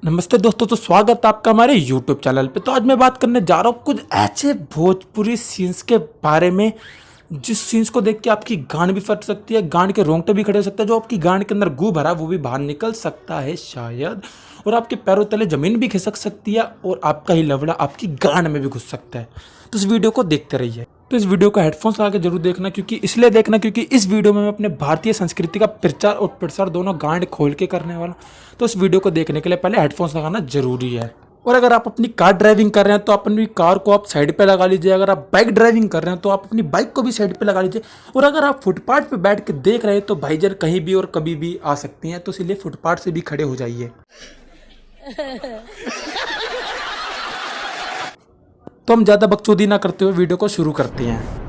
नमस्ते दोस्तों, तो स्वागत है आपका हमारे YouTube चैनल पे। तो आज मैं बात करने जा रहा हूँ कुछ ऐसे भोजपुरी सीन्स के बारे में जिस सीन्स को देख के आपकी गांड भी फट सकती है, गांड के रोंगटे भी खड़े हो सकते हैं। जो आपकी गांड के अंदर गू भरा है वो भी बाहर निकल सकता है शायद, और आपके पैरों तले जमीन भी खिसक सकती है और आपका ही लवड़ा आपकी गांड में भी घुस सकता है। तो इस वीडियो को देखते रहिए। तो इस वीडियो को हेडफोन्स लगा के जरूर देखना, क्योंकि इस वीडियो में मैं अपने भारतीय संस्कृति का प्रचार और प्रसार दोनों गांड खोल के करने वाला। तो इस वीडियो को देखने के लिए पहले हेडफोन्स लगाना जरूरी है। और अगर आप अपनी कार ड्राइविंग कर रहे हैं तो अपनी कार को आप साइड पे लगा लीजिए। अगर आप बाइक ड्राइविंग कर रहे हैं तो आप अपनी बाइक को भी साइड पे लगा लीजिए। और अगर आप फुटपाथ पे बैठ के देख रहे हैं तो भाईजान कहीं भी और कभी भी आ सकती हैं, तो इसलिए फुटपाथ से भी खड़े हो जाइए। तो हम ज़्यादा बकचोदी ना करते हुए वीडियो को शुरू करते हैं।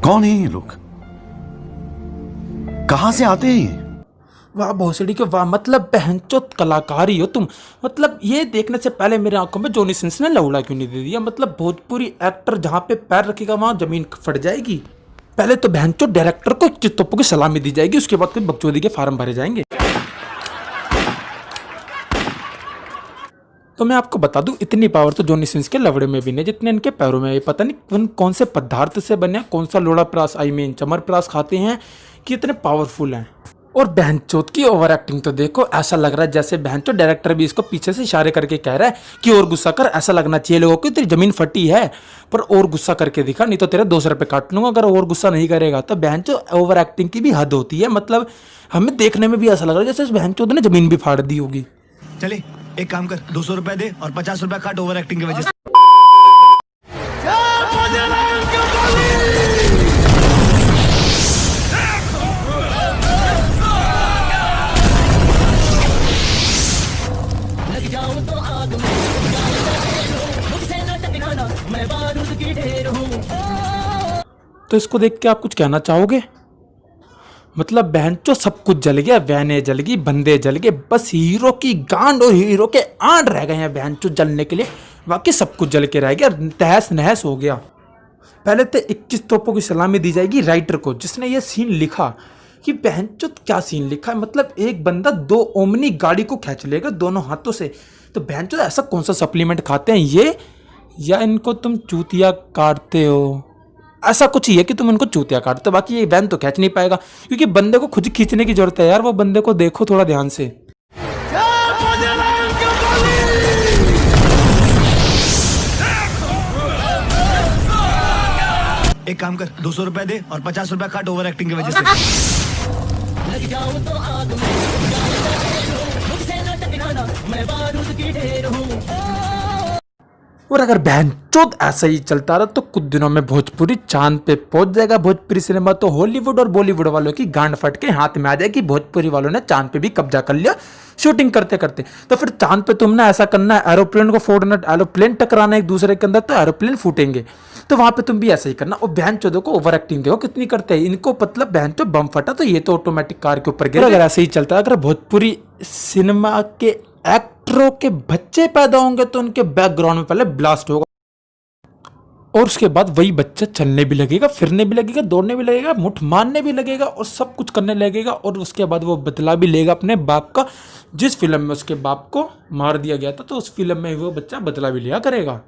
कौन है ये लोग? कहां से आते हैं ये? वाह भोसड़ी के वाह, मतलब बहनचोद कलाकारी हो तुम। मतलब ये देखने से पहले मेरे आंखों में जॉनी सिंस ने लौड़ा क्यों नहीं दे दिया। मतलब भोजपुरी एक्टर जहाँ पे पैर रखेगा वहाँ जमीन फट जाएगी। पहले तो बहनचोद डायरेक्टर को चित्तों की सलामी दी जाएगी, उसके बाद कोई बकचोदी के फार्म भरे जाएंगे। तो मैं आपको बता दूं, इतनी पावर तो जॉनी सिंस के लवड़े में भी नहीं जितने इनके पैरों में। ये पता नहीं कौन से पदार्थ से बने, कौन सा लोड़ा प्रास चमर प्रास खाते हैं कि इतने पावरफुल हैं। और बहनचोद की ओवर एक्टिंग तो देखो, ऐसा लग रहा है जैसे बहनचोद डायरेक्टर भी इसको पीछे से इशारे करके कह रहा है कि और गुस्सा कर। ऐसा लगना चाहिए लोगों को तेरी जमीन फटी है, पर और गुस्सा करके दिखा, नहीं तो तेरे 200 रुपये काट लूंगा अगर और गुस्सा नहीं करेगा। तो बहनचोद ओवर एक्टिंग की भी हद होती है। मतलब हमें देखने में भी ऐसा लग रहा है जैसे बहनचोद ने जमीन भी फाड़ दी होगी। चले एक काम कर, 200 रुपए दे और 50 रुपए काट ओवर एक्टिंग की वजह से। तो इसको देख के आप कुछ कहना चाहोगे? मतलब बहनचोद सब कुछ जल गया, वैने जल गई, बंदे जल गए, बस हीरो की गांड और हीरो के आंट रह गए हैं बहनचोद जलने के लिए। बाकी सब कुछ जल के रह गया, तहस नहस हो गया। पहले तो 21 तोपों की सलामी दी जाएगी राइटर को, जिसने ये सीन लिखा। कि बहनचोद क्या सीन लिखा है। मतलब एक बंदा 2 ओमनी गाड़ी को खींच लेगा दोनों हाथों से। तो बहनचोद ऐसा कौन सा सप्लीमेंट खाते हैं ये, या इनको तुम चूतिया काटते हो? ऐसा कुछ ही है कि तुम इनको चूतिया काटते हो। बाकी ये बैन तो खींच नहीं पाएगा, क्योंकि बंदे को खुद खींचने की जरूरत है यार। वो बंदे को देखो थोड़ा ध्यान से। एक काम कर, 200 रुपए दे और 50 रुपए काट ओवर एक्टिंग की वजह से। और अगर बहनचोद ऐसा ही चलता रहा तो कुछ दिनों में भोजपुरी चांद पे पहुंच जाएगा। भोजपुरी सिनेमा तो हॉलीवुड और बॉलीवुड वालों की गांड फट के हाथ में आ जाएगी। भोजपुरी वालों ने चांद पे भी कब्जा कर लिया शूटिंग करते करते। तो फिर चांद पे तुमने ऐसा करना है, एरोप्लेन को फोड़ना, एरोप्लेन टकराना एक दूसरे के अंदर, तो एरोप्लेन फूटेंगे। तो वहां पे तुम भी ऐसा ही करना। और बहनचोदों को ओवर एक्टिंग देखो कितनी करते हैं इनको। मतलब बहनचोद बम फटा तो ये तो ऑटोमेटिक कार के ऊपर गिर। अगर ऐसे ही चलता है, अगर भोजपुरी सिनेमा के एक्टरों के बच्चे पैदा होंगे तो उनके बैकग्राउंड में पहले ब्लास्ट होगा, और उसके बाद वही बच्चा चलने भी लगेगा, फिरने भी लगेगा, दौड़ने भी लगेगा, मुठ मारने भी लगेगा और सब कुछ करने लगेगा। और उसके बाद वो बदला भी लेगा अपने बाप का। जिस फिल्म में उसके बाप को मार दिया गया था, तो उस फिल्म में वो बच्चा बदला भी लिया करेगा।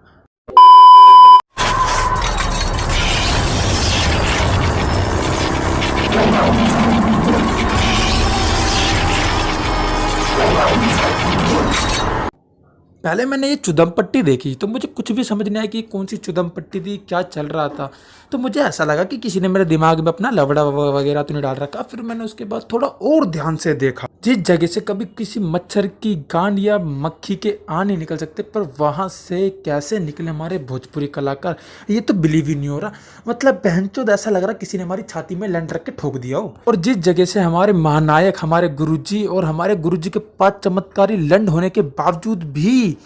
पहले मैंने ये चुदम पट्टी देखी तो मुझे कुछ भी समझ नहीं आया कि कौन सी चुदम पट्टी थी, क्या चल रहा था। तो मुझे ऐसा लगा कि किसी ने मेरे दिमाग में अपना लवड़ा वगैरह तो नहीं डाल रखा। फिर मैंने उसके बाद थोड़ा और ध्यान से देखा। जिस जगह से कभी किसी मच्छर की गांड या मक्खी के आ नहीं निकल सकते, पर वहां से कैसे निकले हमारे भोजपुरी कलाकार, ये तो बिलीव ही नहीं हो रहा। मतलब बहनचोद ऐसा लग रहा किसी ने हमारी छाती में लैंड रख के ठोक दिया हो। और जिस जगह से हमारे महानायक, हमारे गुरुजी और हमारे गुरुजी के 5 चमत्कारी लंड होने के बावजूद भी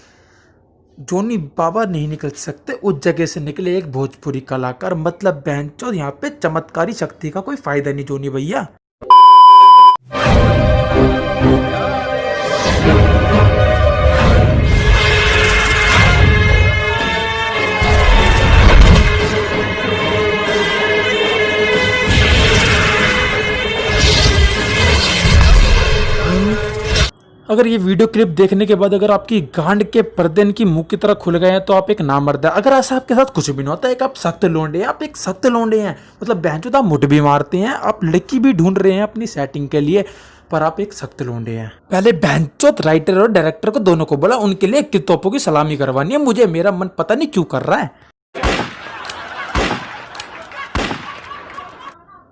जोनी बाबा नहीं निकल सकते, उस जगह से निकले एक भोजपुरी कलाकार। मतलब बहनचोद यहाँ पे चमत्कारी शक्ति का कोई फायदा नहीं जोनी भैया। अगर ये वीडियो क्लिप देखने के बाद अगर आपकी गांड के पर्दे इनकी मुंह की तरह खुल गए हैं तो आप एक नामर्द है। अगर ऐसा आपके साथ कुछ भी नहीं होता, एक आप सख्त लोंडे हैं, आप एक सख्त लोंडे हैं, मतलब बहनचोद आप मुठ भी मारते हैं, आप लड़की भी ढूंढ रहे हैं अपनी सेटिंग के लिए, पर आप एक सख्त लोंडे हैं। पहले बहनचोद राइटर और डायरेक्टर को दोनों को बोला उनके लिए 21 तोपों की सलामी करवानी है। मुझे मेरा मन पता नहीं क्यों कर रहा है।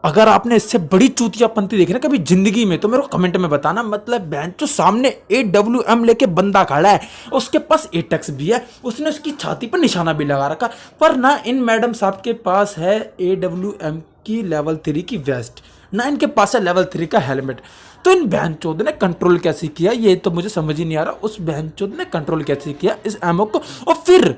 अगर आपने इससे बड़ी चूतियापंती देखी ना कभी जिंदगी में तो मेरे को कमेंट में बताना। मतलब बेंचो सामने AWM लेके बंदा खड़ा है, उसके पास एटेक्स भी है, उसने उसकी छाती पर निशाना भी लगा रखा, पर ना इन मैडम साहब के पास है AWM की लेवल 3 की वेस्ट, ना इनके पास है लेवल 3 का हेलमेट। तो इन बहनचोद ने कंट्रोल कैसे किया ये तो मुझे समझ ही नहीं आ रहा। उस बहनचोद ने कंट्रोल कैसे किया इस एमओ को, और फिर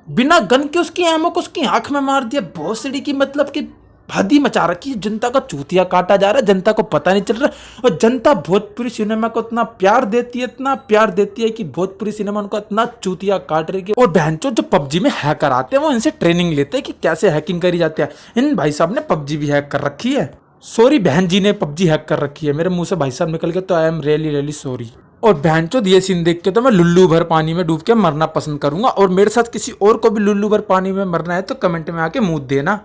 बिना गन के उसकी एमओ को उसकी आंख में मार दिया। बहुत सीढ़ी की मतलब कि हदी मचा रखी है। जनता का चूतिया काटा जा रहा है, जनता को पता नहीं चल रहा। और जनता भोजपुरी सिनेमा को इतना प्यार देती है, इतना प्यार देती है कि भोजपुरी सिनेमा उनको इतना चूतिया काट रही है। और बहनचोद जो पबजी में हैकर आते हैं वो इनसे ट्रेनिंग लेते हैं कि कैसे हैकिंग करी जाती है। इन भाई साहब ने पबजी भी हैक कर रखी है। सॉरी बहन जी ने पबजी हैक कर रखी है। मेरे मुंह से भाई साहब निकल गया तो आई एम रियली सॉरी। और बहनचोद ये सीन देख के तो मैं लुल्लू भर पानी में डूब के मरना पसंद करूंगा। और मेरे साथ किसी और को भी लुल्लू भर पानी में मरना है तो कमेंट में आके मुंह देना।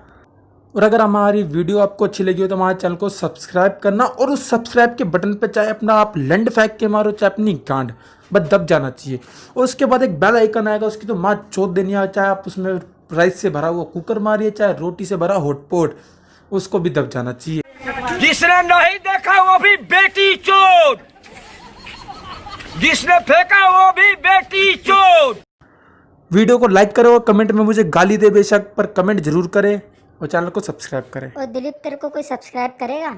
और अगर हमारी वीडियो आपको अच्छी लगी हो तो हमारे चैनल को सब्सक्राइब करना, और उस सब्सक्राइब के बटन पे चाहे अपना आप लंड फेंक के मारो चाहे अपनी गांड, बस दब जाना चाहिए। और उसके बाद एक बेल आइकन आएगा, उसकी तो माँ चोट देनी है, चाहे आप उसमें राइस से भरा हुआ कुकर मारिए चाहे रोटी से भरा हॉटपॉट, उसको भी दब जाना चाहिए। जिसने नहीं देखा वो भी बेटी चोट, जिसने फेंका वो भी बेटी चोट। वीडियो को लाइक करो और कमेंट में मुझे गाली दे बेशक, पर कमेंट जरूर करें और चैनल को सब्सक्राइब करें। और दिलीप तेरे को कोई सब्सक्राइब करेगा?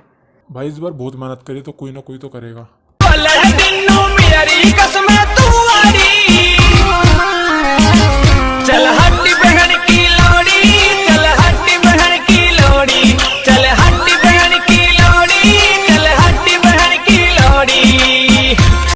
भाई इस बार बहुत मेहनत करी तो कोई ना कोई तो करेगा। मेरी कसम